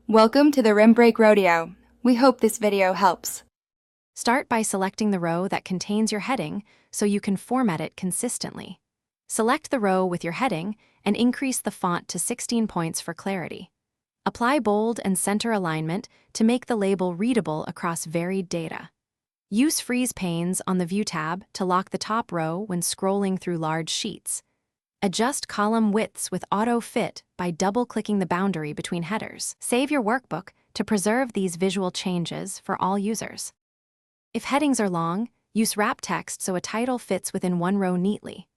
Welcome to the Rim Break Rodeo. We hope this video helps. Start by selecting the row that contains your heading so you can format it consistently. Select the row with your heading and increase the font to 16 points for clarity. Apply bold and center alignment to make the label readable across varied data. Use freeze panes on the View tab to lock the top row when scrolling through large sheets. Adjust column widths with auto fit by double-clicking the boundary between headers. Save your workbook to preserve these visual changes for all users. If headings are long, use wrap text so a title fits within one row neatly.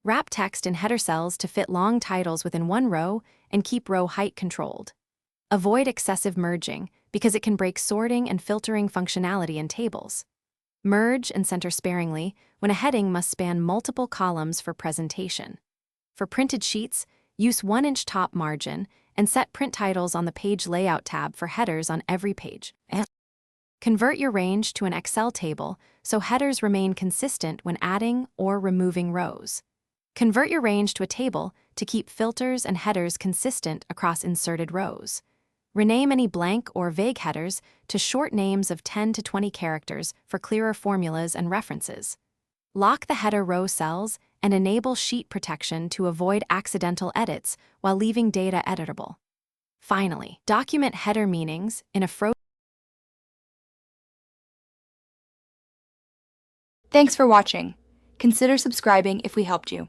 Wrap text in header cells to fit long titles within one row and keep row height controlled. Avoid excessive merging because it can break sorting and filtering functionality in tables. Merge and center sparingly when a heading must span multiple columns for presentation. For printed sheets, use 1-inch top margin and set print titles on the Page Layout tab for headers on every page. Convert your range to an Excel table so headers remain consistent when adding or removing rows. Convert your range to a table to keep filters and headers consistent across inserted rows. Rename any blank or vague headers to short names of 10 to 20 characters for clearer formulas and references. Lock the header row cells and enable sheet protection to avoid accidental edits while leaving data editable. Finally, document header meanings in a Thanks for watching. Consider subscribing if we helped you.